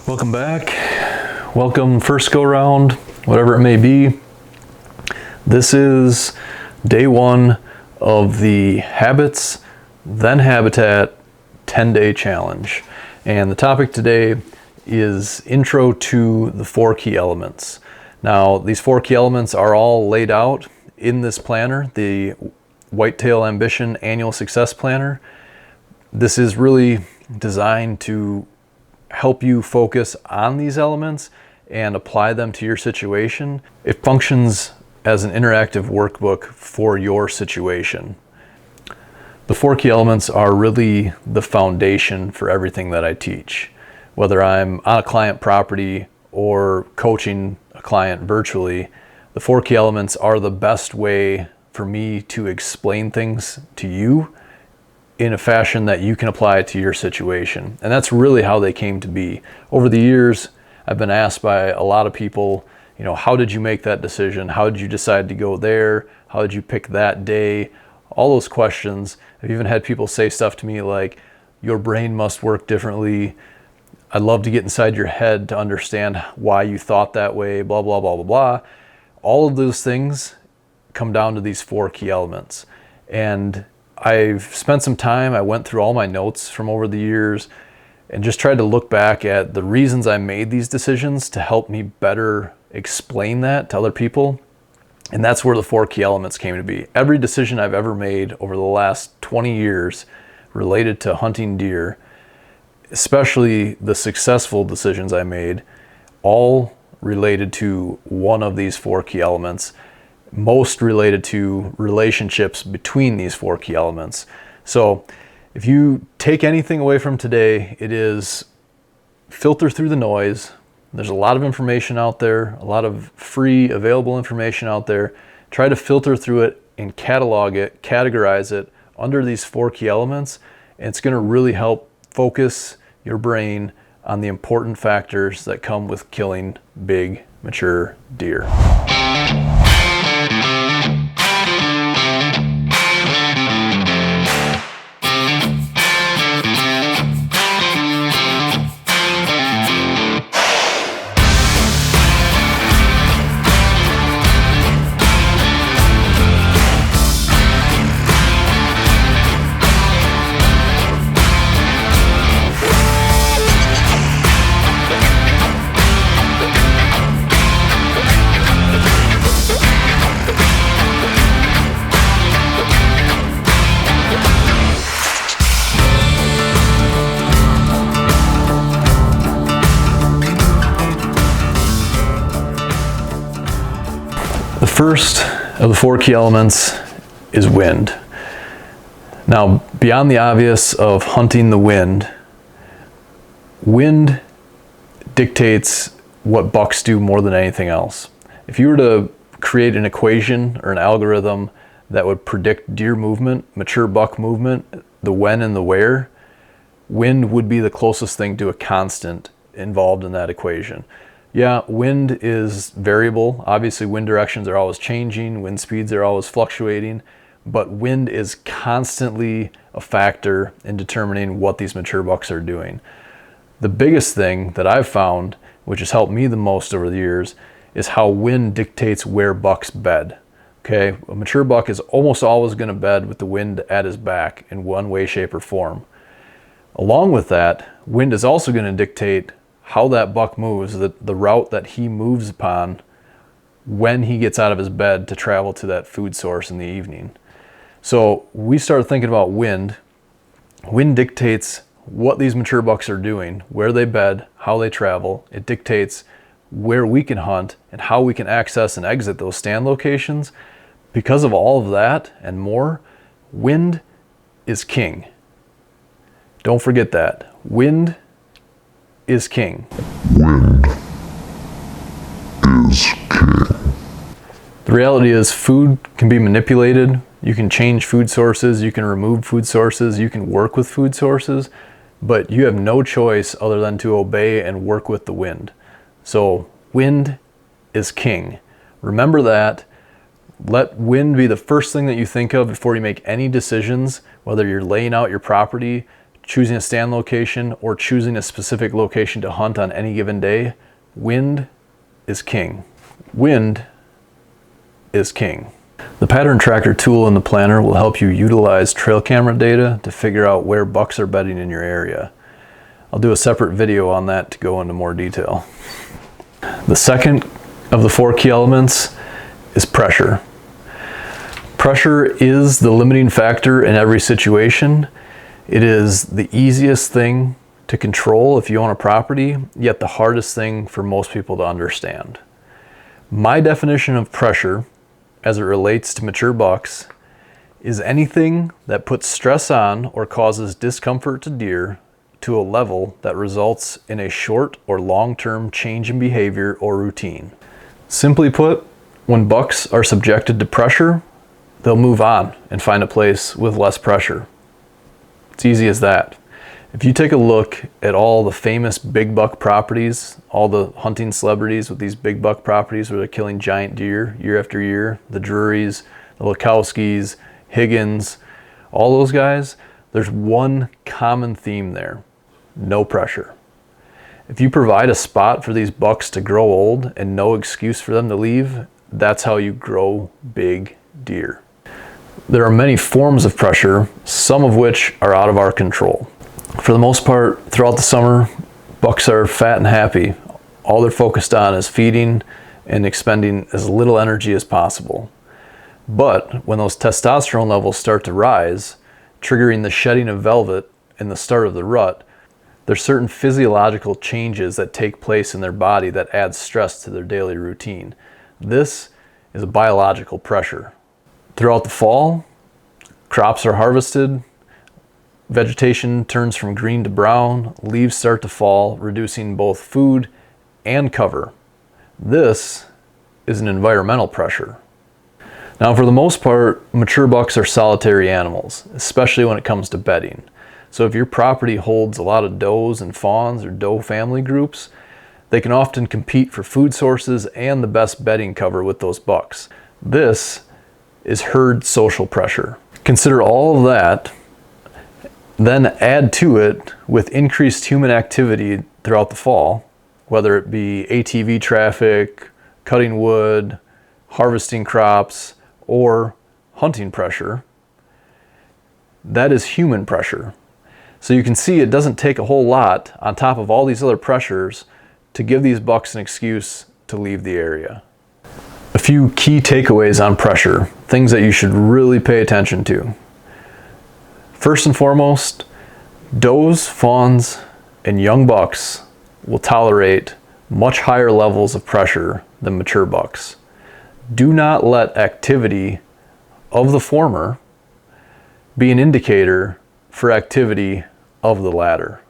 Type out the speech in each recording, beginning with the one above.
Welcome back. Welcome first go round, whatever it may be. This is day one of the Habits, then Habitat 10-day challenge. And the topic today is intro to the 4 key elements. Now, these 4 key elements are all laid out in this planner, the Whitetail Ambition Annual Success Planner. This is really designed to help you focus on these elements and apply them to your situation. It functions as an interactive workbook for your situation. The 4 key elements are really the foundation for everything that I teach. Whether I'm on a client property or coaching a client virtually, the 4 key elements are the best way for me to explain things to you in a fashion that you can apply it to your situation. And that's really how they came to be. Over the years, I've been asked by a lot of people, how did you make that decision? How did you decide to go there? How did you pick that day? All those questions. I've even had people say stuff to me like, your brain must work differently. I'd love to get inside your head to understand why you thought that way, blah, blah, blah, blah, blah. All of those things come down to these 4 key elements. And I've spent some time, I went through all my notes from over the years and just tried to look back at the reasons I made these decisions to help me better explain that to other people. And that's where the 4 key elements came to be. Every decision I've ever made over the last 20 years related to hunting deer, especially the successful decisions I made, all related to one of these 4 key elements, most related to relationships between these 4 key elements. So if you take anything away from today, it is filter through the noise. There's a lot of information out there, a lot of free available information out there. Try to filter through it and catalog it, categorize it under these 4 key elements. And it's going to really help focus your brain on the important factors that come with killing big, mature deer. The first of the 4 key elements is wind. Now, beyond the obvious of hunting the wind dictates what bucks do more than anything else. If you were to create an equation or an algorithm that would predict deer movement, mature buck movement, the when and the where, wind would be the closest thing to a constant involved in that equation. Yeah, wind is variable. Obviously, wind directions are always changing, wind speeds are always fluctuating, but wind is constantly a factor in determining what these mature bucks are doing. The biggest thing that I've found, which has helped me the most over the years, is how wind dictates where bucks bed. Okay, a mature buck is almost always going to bed with the wind at his back in one way, shape, or form. Along with that, wind is also going to dictate how that buck moves, the route that he moves upon when he gets out of his bed to travel to that food source in the evening. So we start thinking about wind. Wind dictates what these mature bucks are doing, where they bed, how they travel. It dictates where we can hunt and how we can access and exit those stand locations. Because of all of that and more, wind is king. Don't forget that. Wind is king. Wind is king. The reality is food can be manipulated. You can change food sources, you can remove food sources, you can work with food sources, but you have no choice other than to obey and work with the wind. So wind is king. Remember that. Let wind be the first thing that you think of before you make any decisions, whether you're laying out your property choosing a stand location, or choosing a specific location to hunt on any given day, wind is king. Wind is king. The pattern tracker tool in the planner will help you utilize trail camera data to figure out where bucks are bedding in your area. I'll do a separate video on that to go into more detail. The second of the 4 key elements is pressure. Pressure is the limiting factor in every situation. It is the easiest thing to control if you own a property, yet the hardest thing for most people to understand. My definition of pressure, as it relates to mature bucks, is anything that puts stress on or causes discomfort to deer to a level that results in a short or long-term change in behavior or routine. Simply put, when bucks are subjected to pressure, they'll move on and find a place with less pressure. It's easy as that. If you take a look at all the famous big buck properties, all the hunting celebrities with these big buck properties where they're killing giant deer year after year, the Drurys, the Lukowskis, Higgins, all those guys, there's one common theme there: no pressure. If you provide a spot for these bucks to grow old and no excuse for them to leave, that's how you grow big deer. There are many forms of pressure, some of which are out of our control. For the most part, throughout the summer, bucks are fat and happy. All they're focused on is feeding and expending as little energy as possible. But when those testosterone levels start to rise, triggering the shedding of velvet and the start of the rut, there's certain physiological changes that take place in their body that add stress to their daily routine. This is a biological pressure. Throughout the fall, crops are harvested, vegetation turns from green to brown, leaves start to fall, reducing both food and cover. This is an environmental pressure. Now, for the most part, mature bucks are solitary animals, especially when it comes to bedding. So if your property holds a lot of does and fawns or doe family groups, they can often compete for food sources and the best bedding cover with those bucks. This is herd social pressure. Consider all of that, then add to it with increased human activity throughout the fall, whether it be ATV traffic, cutting wood, harvesting crops, or hunting pressure. That is human pressure. So you can see it doesn't take a whole lot on top of all these other pressures to give these bucks an excuse to leave the area. A few key takeaways on pressure, things that you should really pay attention to. First and foremost, does, fawns, and young bucks will tolerate much higher levels of pressure than mature bucks. Do not let activity of the former be an indicator for activity of the latter.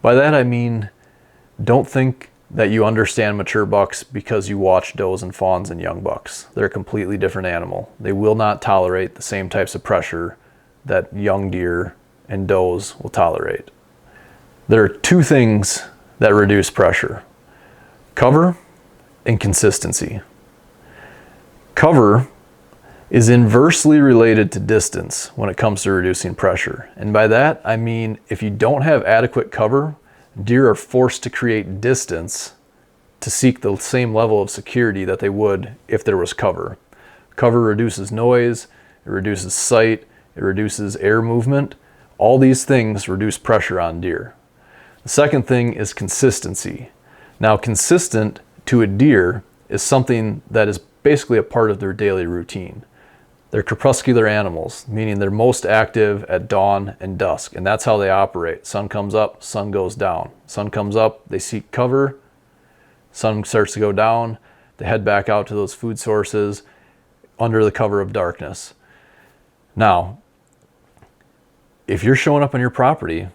By that I mean, don't think that you understand mature bucks because you watch does and fawns and young bucks. They're a completely different animal. They will not tolerate the same types of pressure that young deer and does will tolerate. There are 2 things that reduce pressure: cover and consistency. Cover is inversely related to distance when it comes to reducing pressure. And by that, I mean if you don't have adequate cover, deer are forced to create distance to seek the same level of security that they would if there was cover. Cover reduces noise, it reduces sight, it reduces air movement. All these things reduce pressure on deer. The second thing is consistency. Now, consistent to a deer is something that is basically a part of their daily routine. They're crepuscular animals, meaning they're most active at dawn and dusk, and that's how they operate. Sun comes up, sun goes down. Sun comes up, they seek cover. Sun starts to go down, they head back out to those food sources under the cover of darkness. Now, if you're showing up on your property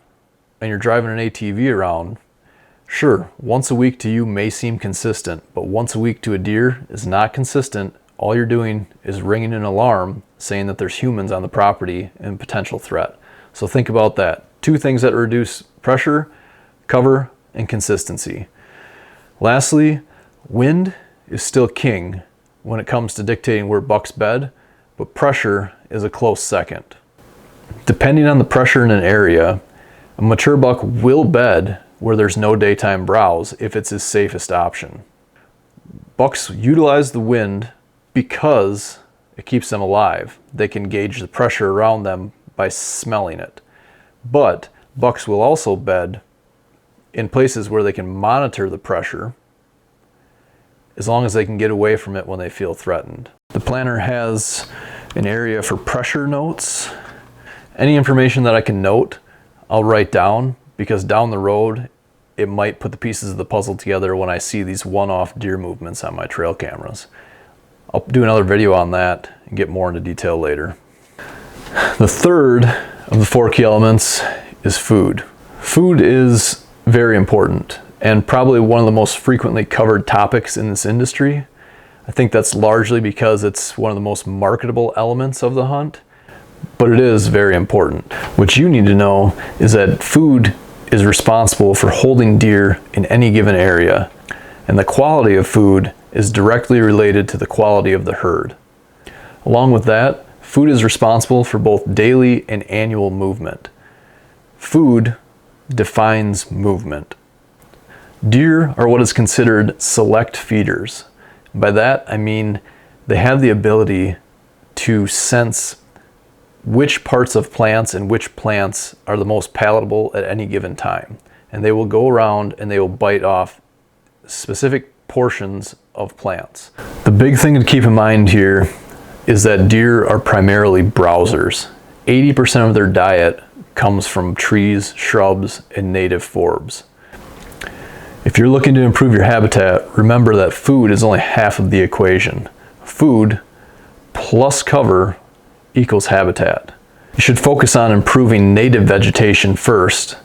and you're driving an ATV around, sure, once a week to you may seem consistent, but once a week to a deer is not consistent. All you're doing is ringing an alarm saying that there's humans on the property and potential threat. So think about that. 2 things that reduce pressure: cover and consistency. Lastly, wind is still king when it comes to dictating where bucks bed, but pressure is a close second. Depending on the pressure in an area, A mature buck will bed where there's no daytime browse if it's his safest option. Bucks utilize the wind because it keeps them alive. They can gauge the pressure around them by smelling it. But bucks will also bed in places where they can monitor the pressure as long as they can get away from it when they feel threatened. The planner has an area for pressure notes. Any information that I can note, I'll write down, because down the road, it might put the pieces of the puzzle together when I see these one-off deer movements on my trail cameras. I'll do another video on that and get more into detail later. The third of the 4 key elements is food. Food is very important and probably one of the most frequently covered topics in this industry. I think that's largely because it's one of the most marketable elements of the hunt, but it is very important. What you need to know is that food is responsible for holding deer in any given area, and the quality of food is directly related to the quality of the herd. Along with that, food is responsible for both daily and annual movement. Food defines movement. Deer are what is considered select feeders. By that, I mean they have the ability to sense which parts of plants and which plants are the most palatable at any given time. And they will go around and they will bite off specific portions of plants. The big thing to keep in mind here is that deer are primarily browsers. 80% of their diet comes from trees, shrubs, and native forbs. If you're looking to improve your habitat, remember that food is only half of the equation. Food plus cover equals habitat. You should focus on improving native vegetation first,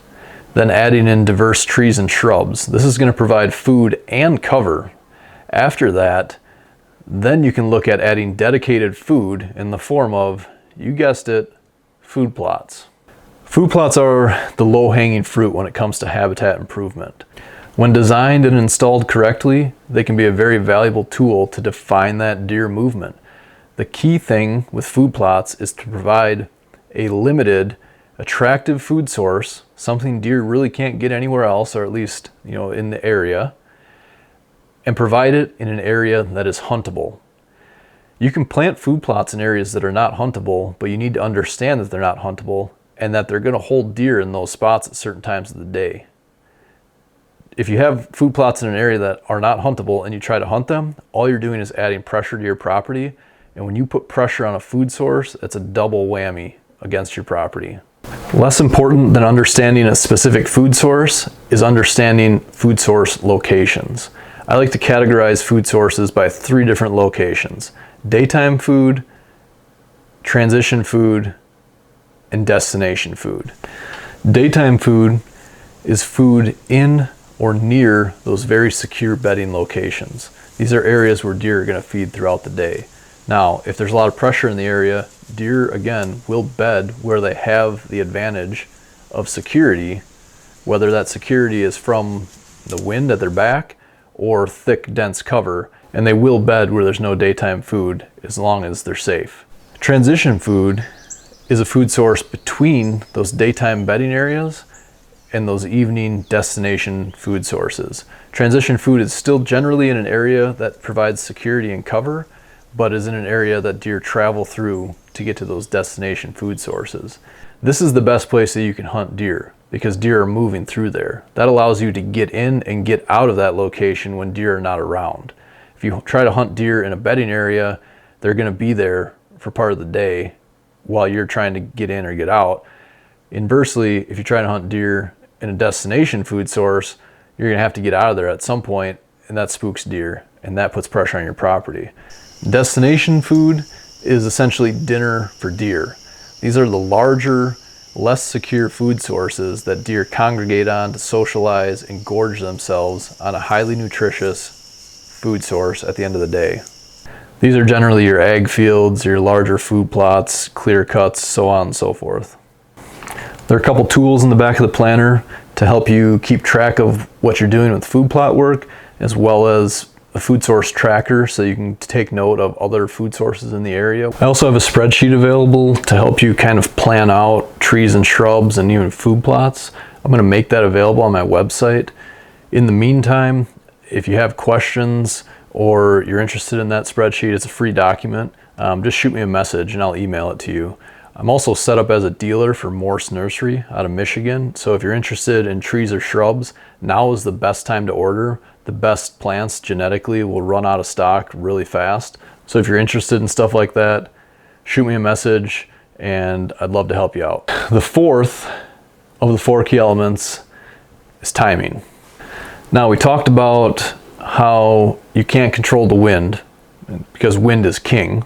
then adding in diverse trees and shrubs. This is going to provide food and cover. After that, then you can look at adding dedicated food in the form of, you guessed it, food plots. Food plots are the low-hanging fruit when it comes to habitat improvement. When designed and installed correctly, they can be a very valuable tool to define that deer movement. The key thing with food plots is to provide a limited, attractive food source, something deer really can't get anywhere else, or at least, in the area, and provide it in an area that is huntable. You can plant food plots in areas that are not huntable, but you need to understand that they're not huntable and that they're going to hold deer in those spots at certain times of the day. If you have food plots in an area that are not huntable and you try to hunt them, all you're doing is adding pressure to your property. And when you put pressure on a food source, it's a double whammy against your property. Less important than understanding a specific food source is understanding food source locations. I like to categorize food sources by 3 different locations: daytime food, transition food, and destination food. Daytime food is food in or near those very secure bedding locations. These are areas where deer are going to feed throughout the day. Now, if there's a lot of pressure in the area, deer, again, will bed where they have the advantage of security, whether that security is from the wind at their back or thick, dense cover, and they will bed where there's no daytime food as long as they're safe. Transition food is a food source between those daytime bedding areas and those evening destination food sources. Transition food is still generally in an area that provides security and cover, but is in an area that deer travel through to get to those destination food sources. This is the best place that you can hunt deer because deer are moving through there. That allows you to get in and get out of that location when deer are not around. If you try to hunt deer in a bedding area, they're going to be there for part of the day while you're trying to get in or get out. Inversely, if you're trying to hunt deer in a destination food source, you're going to have to get out of there at some point, and that spooks deer, and that puts pressure on your property. Destination food is essentially dinner for deer. These are the larger, less secure food sources that deer congregate on to socialize and gorge themselves on a highly nutritious food source at the end of the day. These are generally your ag fields, your larger food plots, clear cuts, so on and so forth. There are a couple tools in the back of the planner to help you keep track of what you're doing with food plot work, as well as the food source tracker so you can take note of other food sources in the area. I also have a spreadsheet available to help you kind of plan out trees and shrubs and even food plots. I'm going to make that available on my website. In the meantime, if you have questions or you're interested in that spreadsheet, it's a free document. Just shoot me a message and I'll email it to you. I'm also set up as a dealer for Morse Nursery out of Michigan. So if you're interested in trees or shrubs, now is the best time to order. The best plants genetically will run out of stock really fast. So if you're interested in stuff like that, shoot me a message and I'd love to help you out. The fourth of the 4 key elements is timing. Now, we talked about how you can't control the wind because wind is king.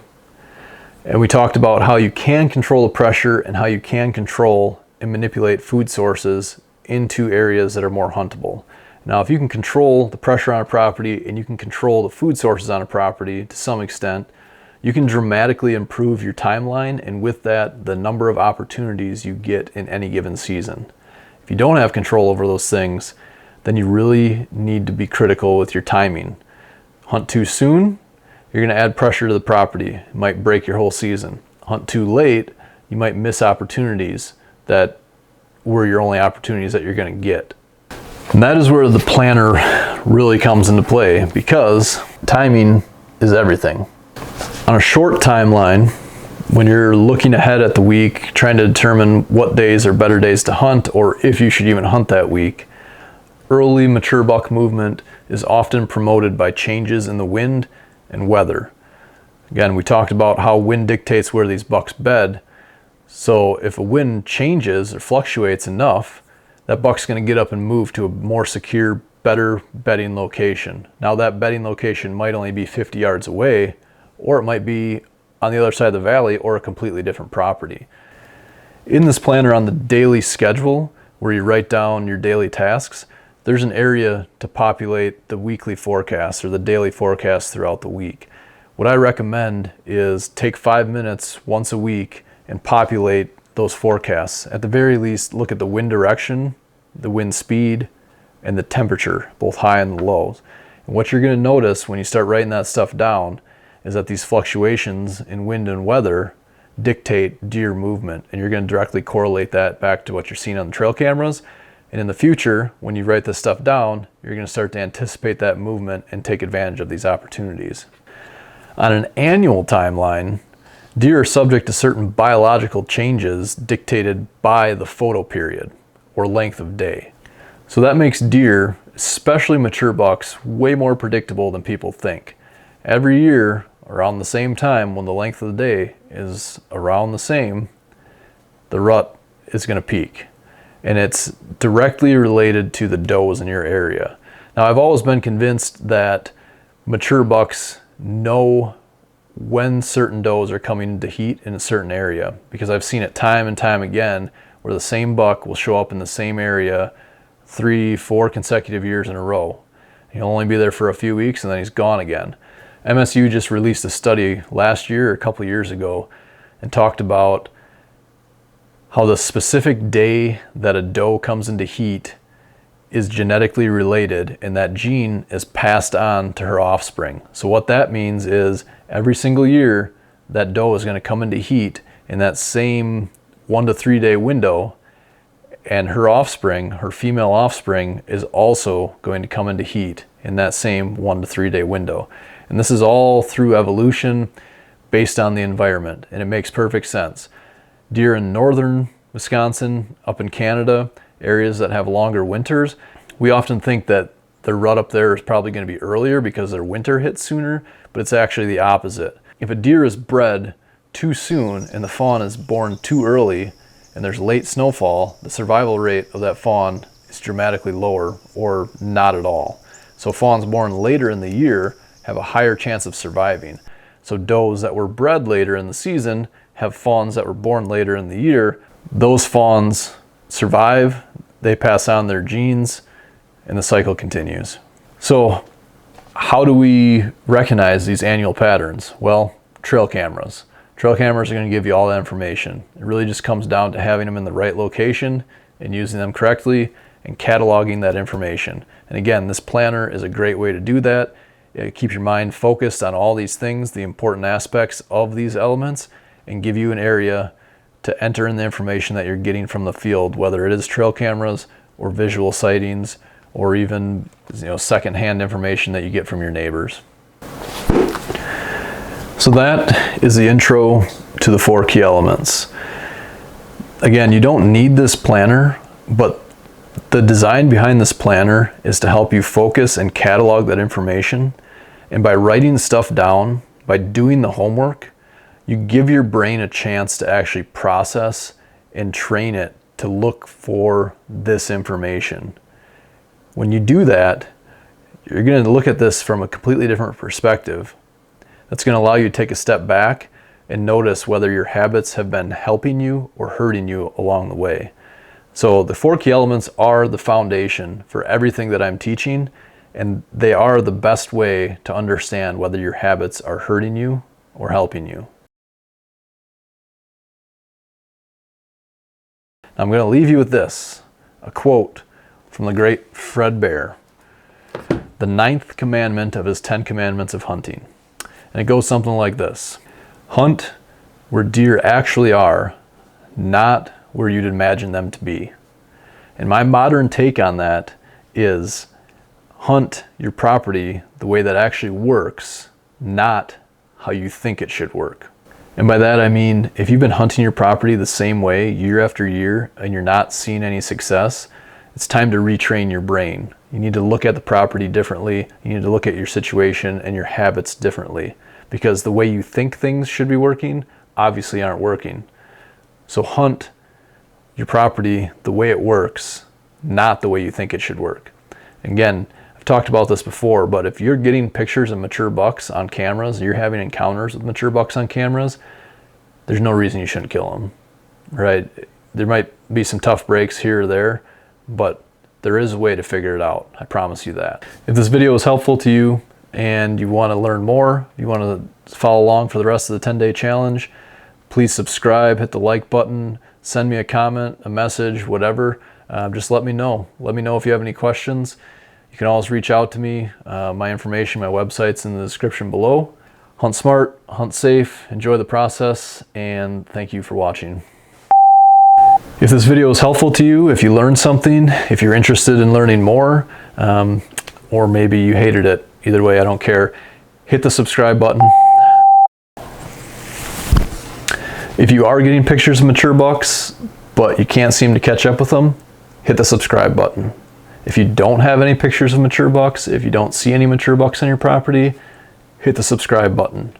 And we talked about how you can control the pressure and how you can control and manipulate food sources into areas that are more huntable. Now, if you can control the pressure on a property and you can control the food sources on a property to some extent, you can dramatically improve your timeline, and with that, the number of opportunities you get in any given season. If you don't have control over those things, then you really need to be critical with your timing. Hunt too soon, you're going to add pressure to the property. It might break your whole season. Hunt too late, you might miss opportunities that were your only opportunities that you're going to get. And that is where the planner really comes into play, because timing is everything. On a short timeline, when you're looking ahead at the week, trying to determine what days are better days to hunt, or if you should even hunt that week, early mature buck movement is often promoted by changes in the wind and weather. Again, we talked about how wind dictates where these bucks bed. So if a wind changes or fluctuates enough, that buck's going to get up and move to a more secure, better bedding location. Now, that bedding location might only be 50 yards away, or it might be on the other side of the valley or a completely different property. In this planner on the daily schedule, where you write down your daily tasks, there's an area to populate the weekly forecast or the daily forecast throughout the week. What I recommend is take 5 minutes once a week and populate those forecasts. At the very least, look at the wind direction, the wind speed, and the temperature, both high and lows. And what you're going to notice when you start writing that stuff down is that these fluctuations in wind and weather dictate deer movement, and you're going to directly correlate that back to what you're seeing on the trail cameras. And in the future, when you write this stuff down, you're going to start to anticipate that movement and take advantage of these opportunities. On an annual timeline, deer are subject to certain biological changes dictated by the photo period or length of day. So that makes deer, especially mature bucks, way more predictable than people think. Every year, around the same time, when the length of the day is around the same, the rut is going to peak. And it's directly related to the does in your area. Now, I've always been convinced that mature bucks know when certain does are coming into heat in a certain area, because I've seen it time and time again where the same buck will show up in the same area 3-4 consecutive years in a row. He'll only be there for a few weeks and then he's gone again. MSU just released a study last year or a couple years ago and talked about how the specific day that a doe comes into heat is genetically related, and that gene is passed on to her offspring. So what that means is every single year that doe is going to come into heat in that same 1 to 3 day window, and her offspring, her female offspring, is also going to come into heat in that same 1 to 3 day window. And this is all through evolution based on the environment, and it makes perfect sense. Deer in northern Wisconsin, up in Canada, areas that have longer winters, we often think that the rut up there is probably going to be earlier because their winter hits sooner, but it's actually the opposite. If a deer is bred too soon and the fawn is born too early and there's late snowfall, the survival rate of that fawn is dramatically lower or not at all. So fawns born later in the year have a higher chance of surviving. So does that were bred later in the season have fawns that were born later in the year. Those fawns survive, they pass on their genes, and the cycle continues. So how do we recognize these annual patterns? Well, trail cameras. Trail cameras are going to give you all that information. It really just comes down to having them in the right location and using them correctly and cataloging that information. And again, this planner is a great way to do that. keep your mind focused on all these things, the important aspects of these elements, and give you an area to enter in the information that you're getting from the field, whether it is trail cameras or visual sightings, or even secondhand information that you get from your neighbors. So that is the intro to the 4 key elements. Again, you don't need this planner, but the design behind this planner is to help you focus and catalog that information. And by writing stuff down, by doing the homework, you give your brain a chance to actually process and train it to look for this information. When you do that, you're going to look at this from a completely different perspective. That's going to allow you to take a step back and notice whether your habits have been helping you or hurting you along the way. So the 4 key elements are the foundation for everything that I'm teaching, and they are the best way to understand whether your habits are hurting you or helping you. I'm going to leave you with this, a quote from the great Fred Bear, the 9th commandment of his 10 commandments of hunting. And it goes something like this: hunt where deer actually are, not where you'd imagine them to be. And my modern take on that is hunt your property the way that actually works, not how you think it should work. And by that I mean, if you've been hunting your property the same way year after year and you're not seeing any success, it's time to retrain your brain. You need to look at the property differently. You need to look at your situation and your habits differently, because the way you think things should be working obviously aren't working. So hunt your property the way it works, not the way you think it should work. Again, I've talked about this before, but if you're getting pictures of mature bucks on cameras, you're having encounters with mature bucks on cameras, there's no reason you shouldn't kill them, right? There might be some tough breaks here or there, but there is a way to figure it out. I promise you that. If this video was helpful to you and you want to learn more, you want to follow along for the rest of the 10-day challenge, please subscribe, hit the like button, send me a comment, a message, whatever. Just let me know. Let me know if you have any questions. You can always reach out to me. My information, my website's in the description below. Hunt smart, hunt safe, enjoy the process, and thank you for watching. If this video was helpful to you, if you learned something, if you're interested in learning more, or maybe you hated it, either way, I don't care, hit the subscribe button. If you are getting pictures of mature bucks, but you can't seem to catch up with them, hit the subscribe button. If you don't have any pictures of mature bucks, if you don't see any mature bucks on your property, hit the subscribe button.